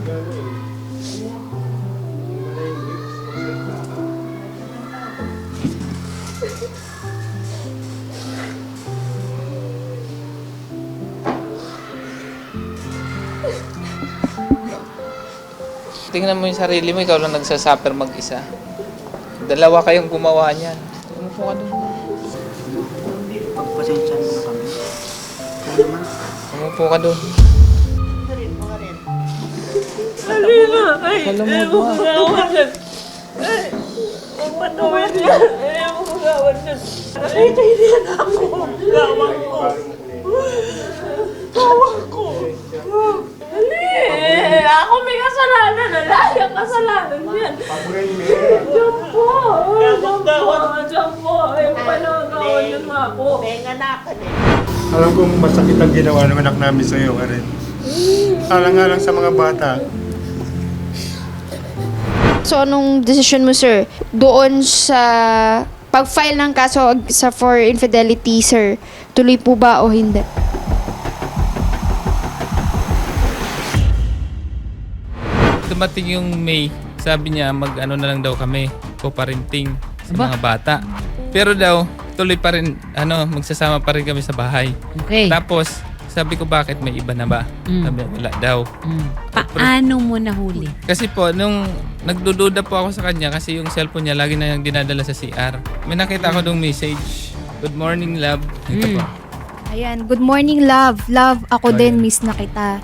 Tingnan mo yung sarili mo, ikaw lang nagsasuffer mag-isa. Dalawa kayong gumawa niyan. Ano po ka doon? Pagpasensya mo na kami. Umupo ka doon. Alina, ay, Alam mo ayaw ba? mo magawan yan. Ay, huwag patuwin yan. Ayaw mo magawan yan. Ay, kailan ako. Gawang ko. Gawang ko. Ali, ako may kasalanan. Alay ang kasalanan yan. Diyan po. Diyan po. Ayaw pa nagawan yan nga po. Alam kong masakit ang ginawa ng anak namin sa iyo, Karen. Alang-alang sa mga bata. So, anong decision mo, sir? Doon sa pag-file ng kaso sa for infidelity, sir, tuloy po ba o hindi? Dumating yung May, sabi niya mag-ano na lang daw kami, co-parenting sa mga bata. Pero daw, tuloy pa rin, magsasama pa rin kami sa bahay. Okay. Tapos, sabi ko bakit may iba na ba? Sabi wala daw. Paano mo nahuli? Kasi po, nung nagdududa po ako sa kanya kasi yung cellphone niya lagi na yung dinadala sa CR. May nakita ako dong message. Good morning, love. Ito po. Ayan, good morning, love. Love, ako Oh, din, yeah. miss na kita.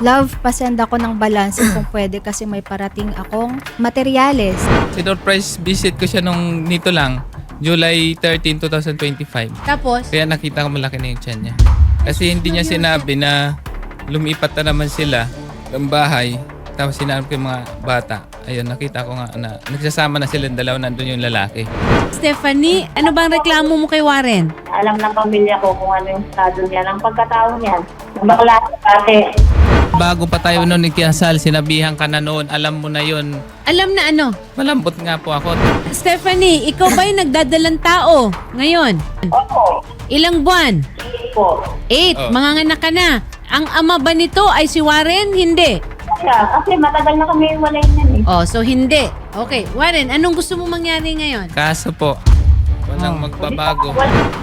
Love, pasend ako ng balance kung pwede kasi may parating akong materyales. Sinurprise visit ko siya nung nito lang, July 13, 2025. Tapos, Kaya nakita ko malaki na yung tiyan niya. Kasi hindi niya sinabi na lumipat na naman sila ng bahay. Tapos sinabi ko yung mga bata. Ayun, nakita ko nga na nagsasama na sila dalawa, nandun yung lalaki. Stephanie, ano bang reklamo mo kay Warren? Alam ng pamilya ko kung ano yung estado niya, ng pagkatao niya. Bakla kasi. Bago pa tayo noon ikasal, sinabihan ka na noon, alam mo na yun. Alam na ano? Malambot nga po ako. Stephanie, ikaw ba yung nagdadalang tao ngayon? Opo, Ilang buwan? hindi po. 8. Oh. Manganganak ka na. Ang ama ba nito ay si Warren? Hindi. Kasi matagal na kami walay niyan eh. Oh, so hindi. Okay, Warren, anong gusto mo mangyari ngayon? Kaso po, walang magbabago.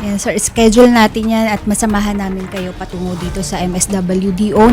Ayan, sir, schedule natin yan at masamahan namin kayo patungo dito sa MSWDO.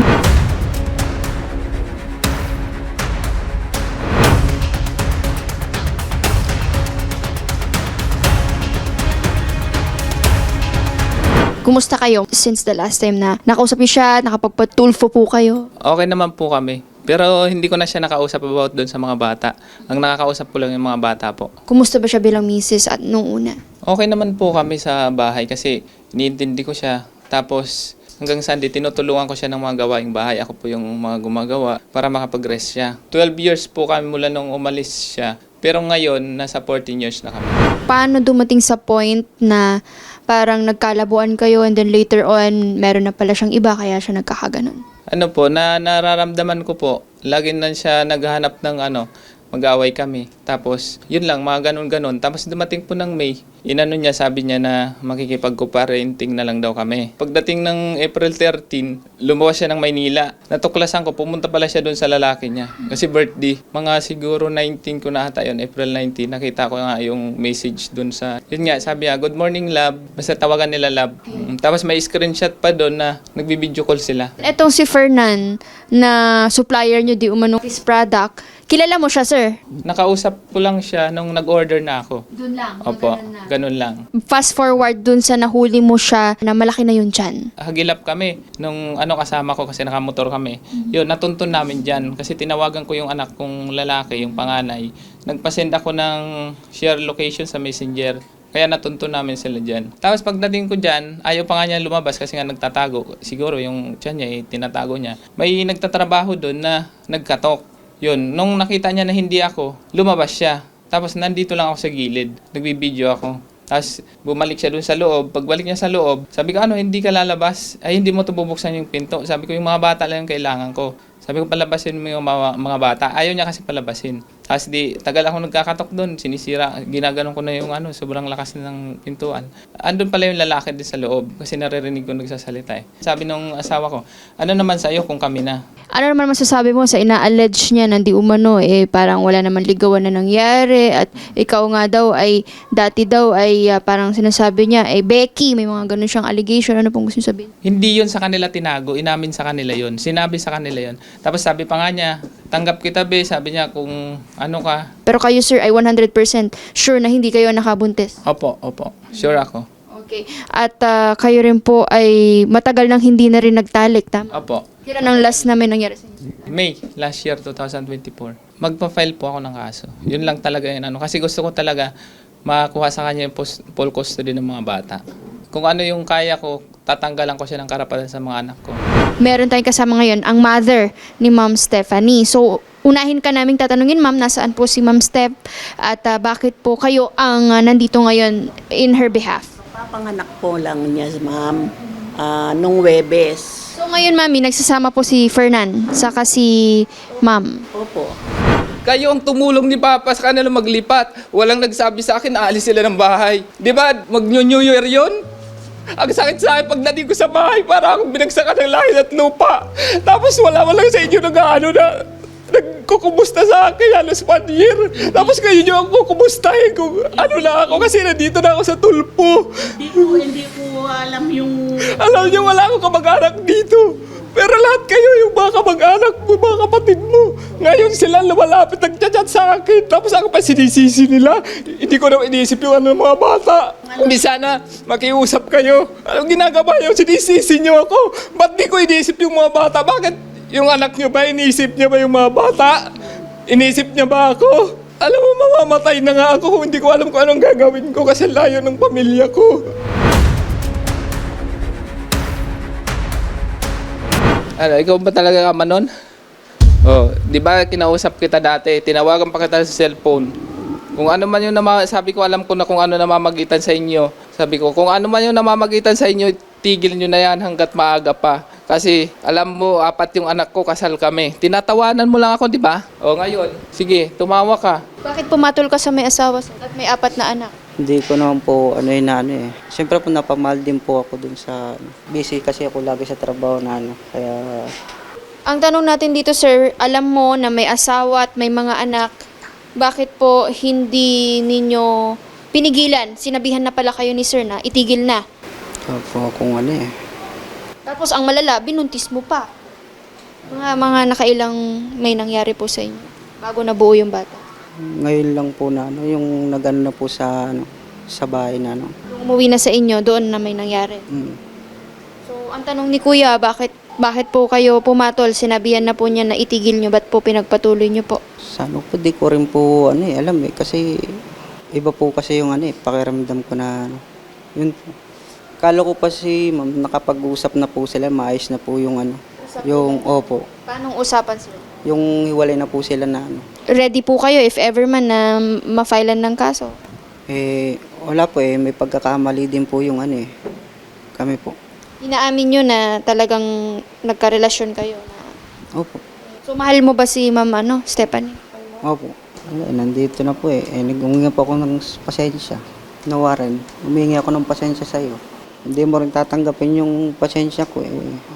Kumusta kayo since the last time na nakausap niyo siya, nakapagpatulfo po kayo? Okay naman po kami. Pero hindi ko na siya nakausap about doon sa mga bata. Ang nakakausap ko lang yung mga bata po. Kumusta ba siya bilang misis at nung una? Okay naman po kami sa bahay kasi iniintindi ko siya. Tapos hanggang Sunday, tinutulungan ko siya ng mga gawaing bahay. Ako po yung mga gumagawa para makapag-rest siya. 12 years po kami mula nung umalis siya. Pero ngayon, nasa 14 years na kami. Paano dumating sa point na parang nagkalabuan kayo and then later on, meron na pala siyang iba kaya siya nagkakaganon? Ano po, nararamdaman ko po, lagi na siya naghahanap ng mag-away kami. Tapos, yun lang, mga ganun-ganon. Tapos dumating po ng May, niya, sabi niya na makikipag-co-parenting na lang daw kami. Pagdating ng April 13, lumuwas siya ng Maynila. Natuklasan ko, pumunta pala siya doon sa lalaki niya. Kasi birthday, mga siguro 19 ko na ata yun, April 19, nakita ko nga yung message doon sa, yun nga, sabi niya, good morning love, basta tawagan nila love. Tapos may screenshot pa doon na nagbibideo call sila. Etong si Fernan na supplier niyo di umano his product, kilala mo siya, sir? Nakausap ko lang siya nung nag-order na ako. Doon lang, Opo, ganun lang. Fast forward dun sa nahuli mo siya na malaki na yung tiyan. Hagilap kami nung kasama ko kasi nakamotor kami. Yun, natuntun namin dyan kasi tinawagan ko yung anak kong lalaki, yung panganay. Nagpasend ako ng share location sa Messenger. Kaya natuntun namin sila dyan. Tapos pagdating ko dyan, ayaw pa nga niya lumabas kasi nga nagtatago. Siguro yung tiyan niya, tinatago niya. May nagtatrabaho doon na nagkatok. Yun, nung nakita niya na hindi ako, lumabas siya. Tapos nandito lang ako sa gilid, nagbibideo ako. Tapos bumalik siya dun sa loob. Pagbalik niya sa loob, sabi ko, hindi ka lalabas? Ay, hindi mo ito bubuksan yung pinto. Sabi ko, yung mga bata lang yung kailangan ko. Sabi ko, palabasin mo yung mga bata. Ayaw niya kasi palabasin. As di, tagal ako nagkakatok doon, sinisira, ginaganon ko na yung sobrang lakas ng pintuan. Andun pala yung lalaki din sa loob kasi naririnig ko nagsasalita eh. Sabi nung asawa ko, ano naman sa'yo kung kami na? Ano naman masasabi mo sa ina-allege niya na di umano parang wala naman ligawan na nangyari at ikaw nga daw ay dati daw ay parang sinasabi niya Becky, may mga ganun siyang allegation. Ano pong gusto niyo sabihin? Hindi yun sa kanila tinago, inamin sa kanila yun. Sinabi sa kanila yun. Tapos sabi pa nga niya, tanggap kita be, sabi niya kung ano ka. Pero kayo sir ay 100% sure na hindi kayo nakabuntis? Opo, sure ako. Okay. At kayo rin po ay matagal nang hindi na rin nagtalik, tama? Opo. Kailan ang last na may nangyari sa inyo? May, last year, 2024. Magpa-file po ako ng kaso. Yun lang talaga yun. Kasi gusto ko talaga makuha sa kanya yung full custody ng mga bata. Kung ano yung kaya ko, tatanggalan ko siya ng karapatan sa mga anak ko. Meron tayong kasama ngayon, ang mother ni Ma'am Stephanie. So, unahin ka naming tatanungin, Ma'am, nasaan po si Ma'am Steph at bakit po kayo ang nandito ngayon in her behalf? Papanganak po lang niya, ma'am, nung Webes. So, ngayon, Mami, nagsasama po si Fernan, saka si Ma'am. Opo. Kayo ang tumulong ni Papa sa kanila maglipat. Walang nagsabi sa akin, aalis sila ng bahay. Di ba, mag-New Year yun? Ang sakit sa akin pagdating ko sa bahay, para akong binagsakan ng langit at lupa. Tapos wala sa inyo nagkukumusta sa akin halos 1 year. Tapos kayo nyo ang kukumustahin kung ano na ako kasi nandito na ako sa tulpo. Hindi ko alam yung... Alam nyo, wala akong kamag-anak dito. Pero lahat kayo, yung mga kamag-anak mo, mga kapatid mo, ngayon sila lumalapit, nagchat-chat sa akin. Tapos ako pa sinisisi nila. Hindi ko na iniisip yung ng mga bata. Hindi sana makiusap kayo. Anong ginagawa nyo? Sinisisi nyo ako. Ba't di ko iniisip yung mga bata? Bakit yung anak nyo ba, iniisip niya ba yung mga bata? Iniisip niya ba ako? Alam mo, mamamatay na nga ako kung hindi ko alam kung anong gagawin ko kasi layo ng pamilya ko. Ano, ikaw ba talaga ka nun? Oh, di ba kinausap kita dati, tinawagan pa kita sa cellphone. Kung ano man yung sabi ko, alam ko na kung ano namamagitan sa inyo. Sabi ko, kung ano man yung namamagitan sa inyo, tigil nyo na yan hanggat maaga pa. Kasi alam mo, 4 yung anak ko, kasal kami. Tinatawanan mo lang ako, di ba? O ngayon, sige, tumawa ka. Bakit pumatol ka sa may asawa at may 4 na anak? Hindi ko naman po Siyempre po napamahal din po ako dun sa busy kasi ako lagi sa trabaho na kaya Ang tanong natin dito, sir, alam mo na may asawa at may mga anak. Bakit po hindi ninyo pinigilan? Sinabihan na pala kayo ni sir na itigil na. po kung Tapos ang malala, binuntis mo pa. Mga nakailang may nangyari po sa inyo bago nabuo yung bata. Ngayon lang po na yung nagano na po sa sa bahay na Nung umuwi na sa inyo, doon na may nangyari. So, ang tanong ni Kuya, bakit po kayo pumatol? Sinabihan na po niya na itigil nyo, ba't po pinagpatuloy nyo po? Sana po di ko rin po alam kasi iba po kasi yung pakiramdam ko na yun po. Kala ko pa si ma'am nakapag-usap na po sila, maayos na po yung yung opo. Paano usapan sila? Yung hiwalay na po sila na Ready po kayo if ever man na ma-filean ng kaso? Wala po may pagkakamali din po yung kami po. Inaamin nyo na talagang nagkarelasyon kayo na... Opo. So, mahal mo ba si Ma'am Stephanie? Opo. Nandito na po nag-umingi po ako ng pasensya. Nawaran. Humingi ako ng pasensya sa iyo. Hindi mo rin tatanggapin yung pasensya ko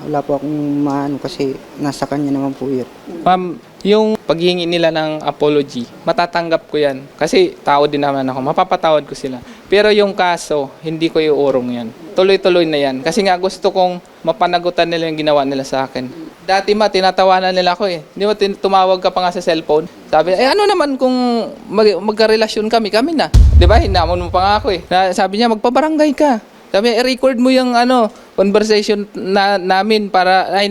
wala po akong kasi nasa kanya naman po yun. Ma'am, yung paghingi nila ng apology, matatanggap ko yan. Kasi tao din naman ako, mapapatawad ko sila. Pero yung kaso, hindi ko iurong yan. Tuloy-tuloy na yan. Kasi nga gusto kong mapanagutan nila yung ginawa nila sa akin. Dati tinatawanan nila ako Di ba tumawag ka pa nga sa cellphone? Sabi, ano naman kung magkarelasyon kami na. Di ba, hinamon mo pa nga ako Sabi niya, magpabarangay ka. Sabi, i-record mo yung conversation namin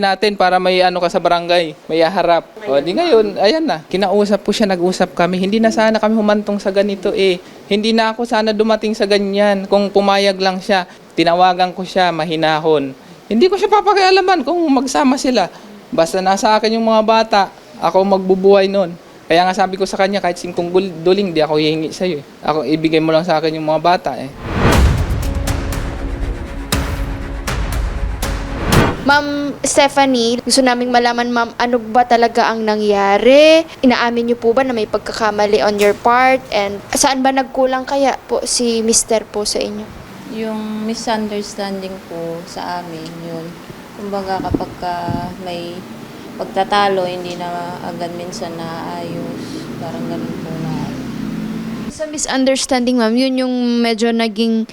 natin para may ka sa barangay, may harap. O di ngayon, ayan na. Kinausap ko siya, nag-usap kami. Hindi na sana kami humantong sa ganito Hindi na ako sana dumating sa ganyan. Kung pumayag lang siya, tinawagan ko siya, mahinahon. Hindi ko siya papakialaman kung magsama sila. Basta nasa akin yung mga bata, ako magbubuhay nun. Kaya nga sabi ko sa kanya, kahit 5 duling, di ako hihingi sa'yo Ako, ibigay mo lang sa akin yung mga bata Ma'am Stephanie, gusto naming malaman, ma'am, ano ba talaga ang nangyari? Inaamin niyo po ba na may pagkakamali on your part? And saan ba nagkulang kaya po si Mr. po sa inyo? Yung misunderstanding po sa amin, yun. Kumbaga kapag may pagtatalo, hindi na agad minsan naayos. Parang ganun po na. Sa misunderstanding, ma'am, yun yung medyo naging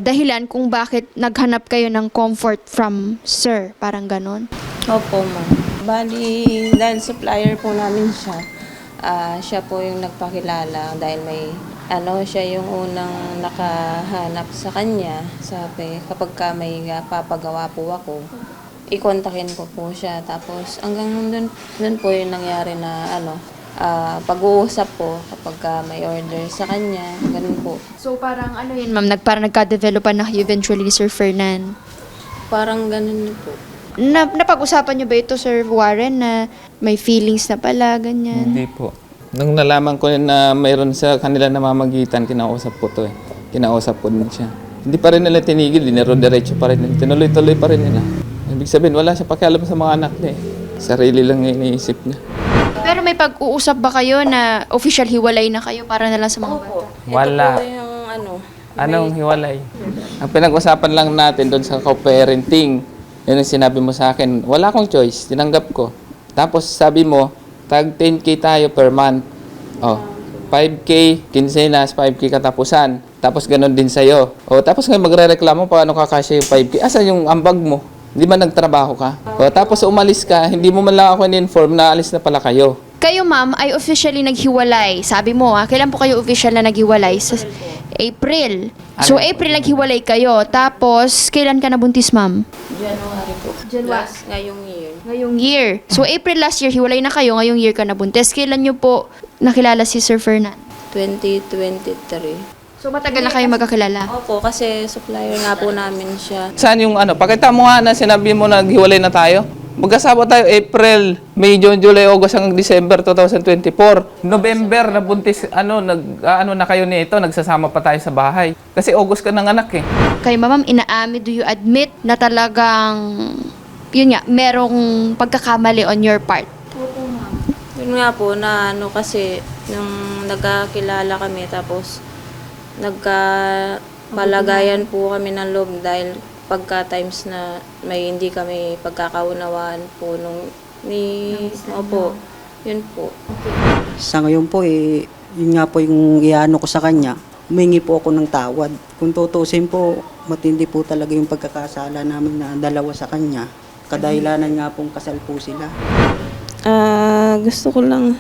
dahilan kung bakit naghanap kayo ng comfort from sir. Parang ganon. Opo, ma'am. Bali, dahil supplier po namin siya, siya po yung nagpakilala dahil siya yung unang nakahanap sa kanya. Sabi, kapag may papagawa po ako, i-kontakin ko po siya. Tapos, hanggang dun po yung nangyari na pag-uusap po kapag may order sa kanya, ganun po. So parang ano yun, ma'am, parang nagka-developan na kayo eventually ni Sir Fernan? Parang ganun po. Napag-usapan niyo ba ito, Sir Warren, na may feelings na pala, ganyan? Hindi po. Nung nalaman ko na mayroon sa kanila namamagitan, kinausap ko to eh. Kinausap ko din siya. Hindi pa rin nila tinigil, dinero-diretso pa rin. Tinuloy-tuloy pa rin nila. Ibig sabihin, wala siya pakialam sa mga anak niya eh. Sarili lang yung iniisip niya. Pero may pag-uusap ba kayo na official hiwalay na kayo para na lang sa mga bata? Wala. Ito po yung Anong hiwalay? Ang pinag-usapan lang natin doon sa co-parenting, yun ang sinabi mo sa akin, wala akong choice, tinanggap ko. Tapos sabi mo, tag 10K tayo per month. 5K kinsenas, 5K katapusan. Tapos ganun din sa'yo. Tapos ngayon magre-reklamo, paano kakasya yung 5K? Asa yung ambag mo? Hindi ba nagtrabaho ka? Tapos umalis ka, hindi mo man lang ako in-inform na alis na pala kayo. Kayo, ma'am, ay officially naghiwalay. Sabi mo, kailan po kayo official na naghiwalay? Sa April. So, April naghiwalay kayo. Tapos, kailan ka nabuntis, ma'am? January po. January. Ngayong year. Ngayong year. So, April last year, hiwalay na kayo. Ngayong year ka nabuntis. Kailan nyo po nakilala si Sir Fernan? 2023. So, matagal na kayo magkakilala? Opo, kasi supplier nga po namin siya. Saan yung pakita mo nga na sinabi mo na naghiwalay na tayo? Magkasama tayo April, May, June, July, August hanggang December 2024. November, nabuntis, na kayo nito, nagsasama pa tayo sa bahay. Kasi August ka ng anak eh. Kayo, ma'am, inaami, do you admit na talagang, yun nga, merong pagkakamali on your part? Yun nga po, na kasi, nung nagkakilala kami, tapos, nagkapalagayan po kami ng loob dahil pagka times na may hindi kami pagkakaunawaan po opo, yun po. Sa ngayon po yun nga po yung iano ko sa kanya, humingi po ako ng tawad. Kung tutusin po, matindi po talaga yung pagkakasala namin na dalawa sa kanya. Kadahilanan nga pong kasal po sila. Gusto ko lang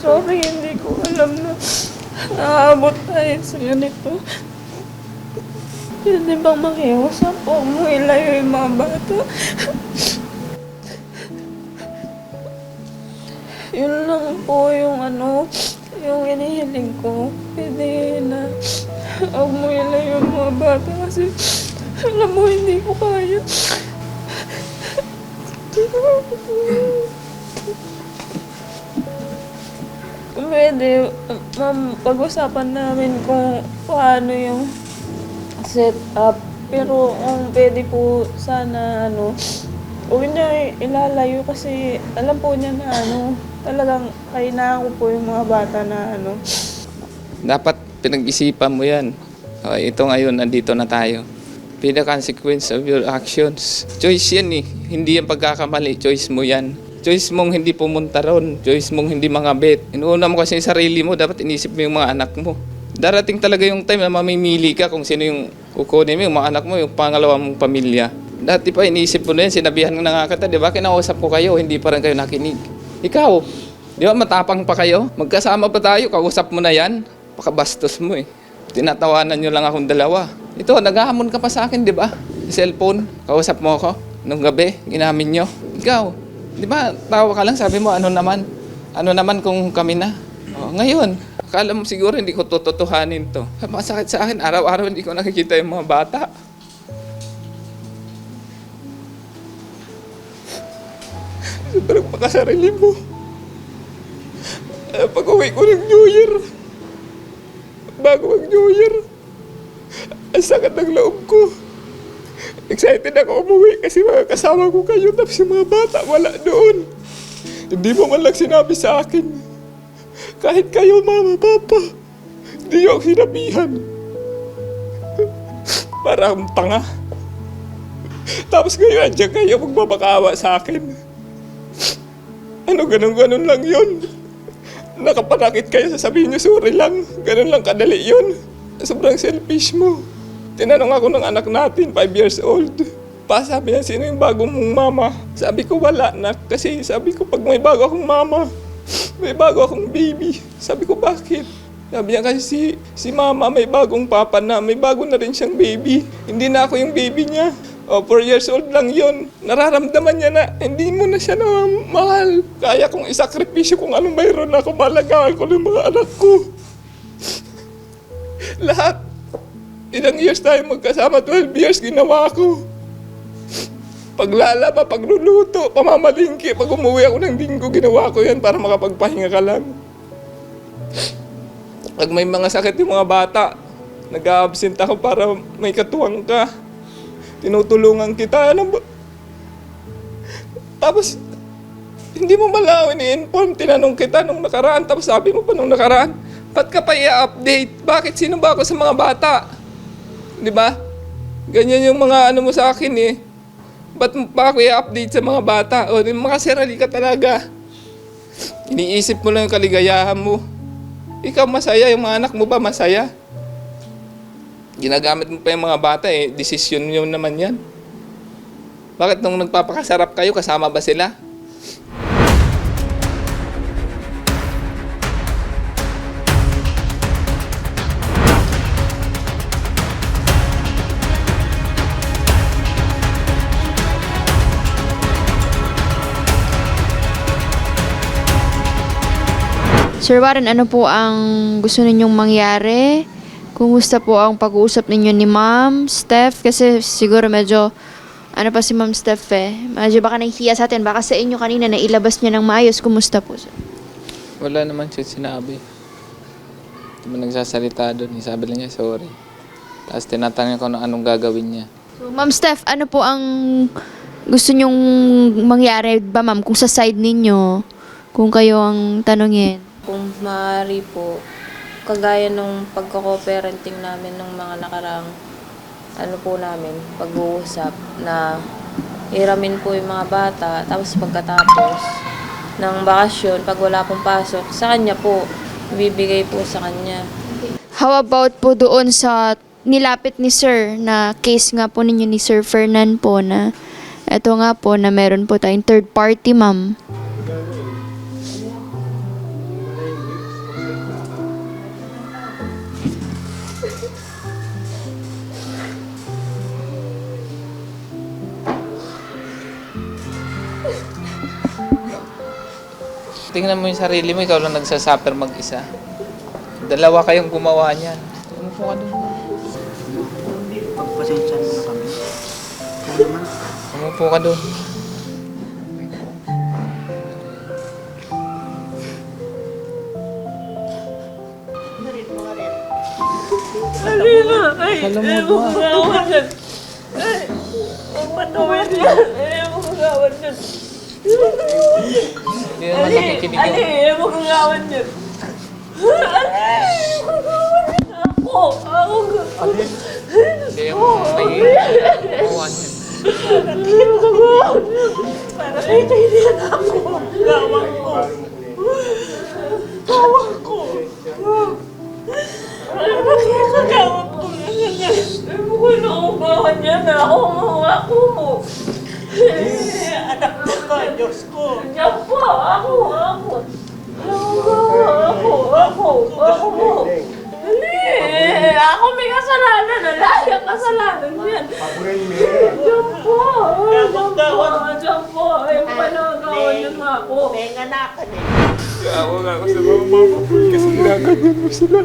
sorry, hindi ko alam na naabot tayo sa ganito. Pwede bang makiusap o mo ilayo yung mga bata? Yun lang po yung yung inihiling ko. Pwede na huwag mo ilayo yung mga bata kasi alam mo hindi ko kaya. Pwede, ma'am, pag-usapan namin kung paano yung set up. Pero kung pwede po sana huwag niya ilalayo kasi alam po niya na talagang kailangan ko po yung mga bata na Dapat pinag-isipan mo yan. Ito ngayon, nandito na tayo. Be the consequence of your actions. Choice yan eh. Hindi yan pagkakamali. Choice mo yan. Choice mong hindi pumunta ron. Choice mong hindi mangabit. Inuuna mo kasi yung sarili mo. Dapat inisip mo yung mga anak mo. Darating talaga yung time na mamimili ka kung sino yung kukunin mo, yung mga anak mo, yung pangalawa mong pamilya. Dati pa inisip mo na yan. Sinabihan na nga kita, di ba? Kinausap ko kayo. Hindi pa rin kayo nakinig. Ikaw, di ba matapang pa kayo? Magkasama pa tayo. Kausap mo na yan. Pakabastos mo eh. Tinatawanan nyo lang akong dalawa. Ito, naghahamon ka pa sa akin, di ba? Cellphone, kausap mo ako. Nung gabi, ginamin nyo. Ikaw, di ba, tawa ka lang, sabi mo, ano naman kung kami na? Ngayon, akala mo siguro hindi ko totohanin to. Masakit sa akin, araw-araw hindi ko nakikita yung mga bata. Sobrang pakasarili mo. Pag uwi ko ng New Year, bago mag-New Year, ang sakit ng loob ko. Excited ako umuwi kasi mga kasama ko kayo, tapos yung mga bata wala doon. Hindi mo man lang sinabi sa akin. Kahit kayo, mama, papa, hindi ako sinabihan. Para akong tanga. Tapos ngayon, andyan kayo magbabakawa sa akin. Ano, ganun-ganun lang yun. Nakapanakit kayo, sasabihin nyo, sorry lang. Ganun lang kadali yun. Sobrang selfish mo. Tinanong ako ng anak natin, 5 years old. Sabi niya, sino yung bagong mong mama? Sabi ko, wala na. Kasi sabi ko, pag may bago akong mama, may bago akong baby. Sabi ko, bakit? Sabi niya, kasi si mama may bagong papa na, may bago na rin siyang baby. Hindi na ako yung baby niya. 4 years old lang yun. Nararamdaman niya na hindi mo na siya na mahal. Kaya kong isakripisyo kung anong mayroon ako, malagaan ko ng mga anak ko. Lahat. Ilang years tayo magkasama, 12 years ginawa ko. Paglalaba, pagluluto, pamamalingki, pag umuwi ako ng linggo, ginawa ko yan para makapagpahinga ka lang. Pag may mga sakit yung mga bata, nag-a-absent ako para may katuwang ka. Tinutulungan kita. Tapos, hindi mo malaw ini-inform. Tinanong kita nung nakaraan. Tapos sabi mo pa nung nakaraan, ba't ka pa i-update? Bakit? Sino ba ako sa mga bata? Di ba? Ganyan yung mga ano mo sa akin eh. Ba't mo pa ako i-update sa mga bata? O, makasirali ka talaga. Iniisip mo lang yung kaligayahan mo. Ikaw masaya, yung mga anak mo ba masaya? Ginagamit mo pa yung mga bata eh, desisyon nyo naman yan. Bakit nung nagpapakasarap kayo, kasama ba sila? Sir Warren, ano po ang gusto ninyong mangyari? Kumusta po ang pag-uusap ninyo ni Ma'am Steph? Kasi siguro medyo, ano pa si Ma'am Steph eh. Medyo baka nahihiya sa atin. Baka sa inyo kanina na ilabas niya ng maayos. Kumusta po, sir? Wala naman siya sinabi. Hindi mo nagsasalita doon. Sabi lang niya, sorry. Tapos tinatanong ko anong gagawin niya. So, Ma'am Steph, ano po ang gusto nyong mangyari ba, ma'am? Kung sa side ninyo, kung kayo ang tanongin. Kung maaari po, kagaya nung pagko-parenting namin nung mga nakarang ano po namin, pag-uusap na iramin po yung mga bata, tapos pagkatapos ng bakasyon, pag wala pong pasok, sa kanya po, ibibigay po sa kanya. How about po doon sa nilapit ni Sir na case nga po ninyo ni Sir Fernan po na eto nga po na meron po tayong third party, ma'am. Tingnan mo yung sarili mo, ikaw lang nagsasuffer mag-isa. Dalawa kayong gumawa niyan. Ano po ka doon? Pagpasensya mo na kami. Ano naman? Umupo ka doon. Alina! Ay! Ayaw mo magawan yan! Ay! Huwag matawin yan! Ayaw mo magawan yan! Hindi naman nakikinig yun. Ayaw mo magawan yan! Ako! Hindi yung may gumawa niyan. Para kailangan ako! Gawang ko! Gawang ko! Nakikagawang ko na yan! Ayaw ko na ugawan yan! Ako mo! Anak mo ka, Diyos ko! Diyan po! Ako! Ako mo! Dali! Ako may kasalanan! kasalanan, lahat ang kasalanan yan. Diyan po, diyan po, yung panagawan niyo na ako. May nganakan eh. Ako nga ako sa mga mama po kasi ginaganyan mo sila.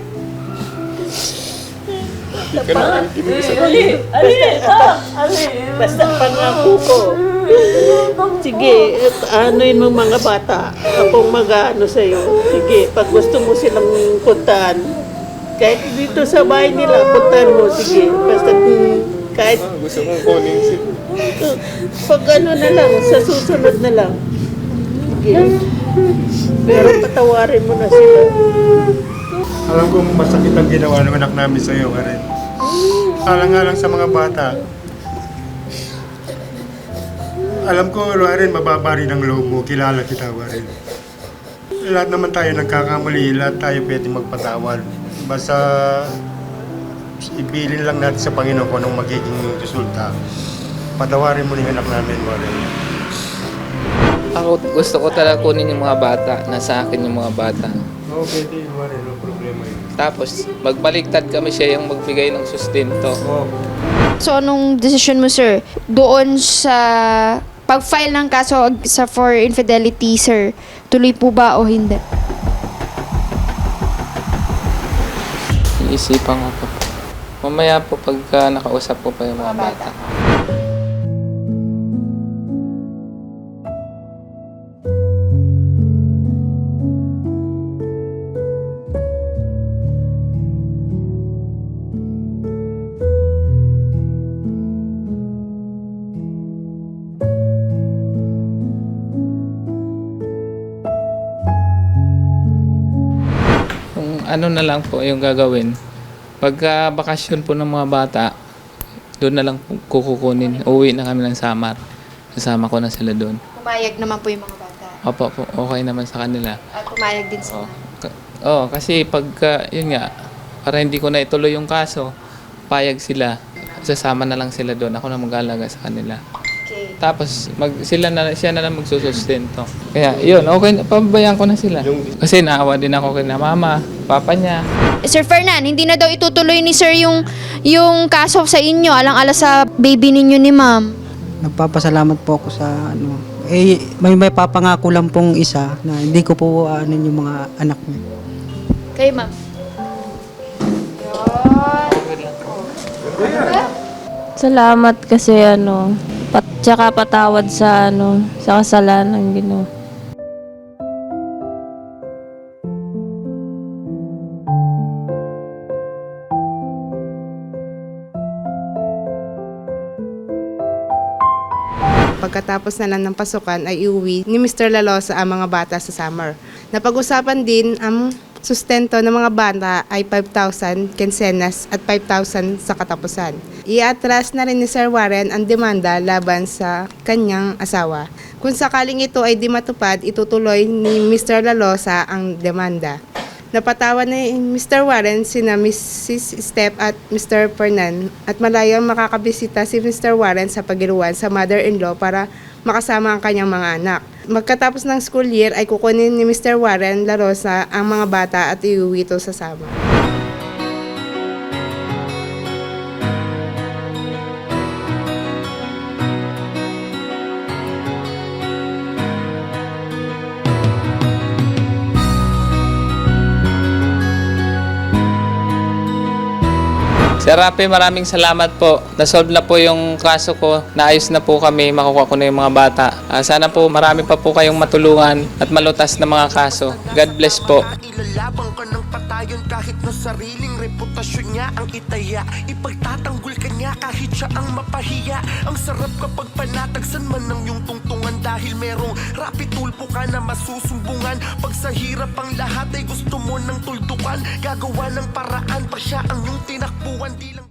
Hindi ka na nakikinig sa Basta pangako ko. Sige, anuin mo mga bata. Akong mag-ano sa'yo. Sige, pag gusto mo silang puntahan, kahit dito sa bahay nila, puntahan mo. Sige, basta kahit gusto mong kunin sila. pag ano na lang, sa susunod na lang. Sige. Pero patawarin mo na sila. Alam kong masakit ang ginawa ng anak namin sa iyo, Karen. Alang-alang sa mga bata. Alam ko, Karen, mababa rin ang loob mo. Kilala kita, Karen. Lahat naman tayo nagkakamali. Lahat tayo pwede magpatawad. Basta ibilin lang natin sa Panginoon kung anong magiging resulta. Patawarin mo rin ang anak namin, Karen. Ako gusto ko talaga kunin yung mga bata. Nasa akin yung mga bata. Oo, pwede, Karen. No problema yun. Tapos, magbaliktad kami siya yung magbigay ng sustento. Oo. So, anong decision mo, sir? Doon sa pag-file ng kaso sa for infidelity, sir, tuloy po ba o hindi? Iisipan ko po. Mamaya po pagka nakausap ko pa yung mga bata. Kung ano na lang po yung gagawin, pagka bakasyon po ng mga bata, doon na lang po kukunin. Uwi na kami ng Samar. Kasama ko na sila doon. Pumayag naman po yung mga bata. Opo, okay naman sa kanila. At pumayag din sila. Kasi pagka, yun nga, para hindi ko na ituloy yung kaso, payag sila. Sasama na lang sila doon. Ako na mag-alaga sa kanila. Okay. Tapos, siya na lang magsusustento. Kaya, yun, okay, pababayaan ko na sila. Kasi naawa din ako kay na mama, papa niya. Sir Fernan, hindi na daw itutuloy ni sir yung kaso sa inyo, alang-ala sa baby ninyo ni ma'am. Nagpapasalamat po ako sa ano. May papangako lang pong isa na hindi ko po aanin yung mga anak niya. Kayo, ma'am. Salamat kasi tsaka patawad sa sa kasalanan ginawa. Pagkatapos na lang ng pasukan ay iuwi ni Mr. Lalosa ang mga bata sa summer. Napag-usapan din ang sustento ng mga bata ay 5,000 kinsenas at 5,000 sa katapusan. Iatras na rin ni Sir Warren ang demanda laban sa kanyang asawa. Kung sakaling ito ay di matupad, itutuloy ni Mr. Lalosa ang demanda. Napatawan ni Mr. Warren sina Mrs. Step at Mr. Fernan at malayang makakabisita si Mr. Warren sa Pagiruan sa mother-in-law para makasama ang kanyang mga anak. Magkatapos ng school year ay kukunin ni Mr. Warren Larosa ang mga bata at iuwi ito sa Samar. Sir Rafi, maraming salamat po. Nasolve na po yung kaso ko. Naayos na po kami. Makukuha ko na yung mga bata. Sana po marami pa po kayong matulungan at malutas na mga kaso. God bless po. Ilalabang ka ng patayon kahit na sariling reputasyon niya ang itaya. Ipagtatanggol ka niya kahit siya ang mapahiya. Ang sarap kapag panatagsan man ng iyong tungtungan dahil merong rapid tulpo ka na masusumbungan. Pag sa hirap ang lahat ay gusto mo ng tuldukan, gagawa ng paraan pa siya ang iyong tinakbuhan. Di lang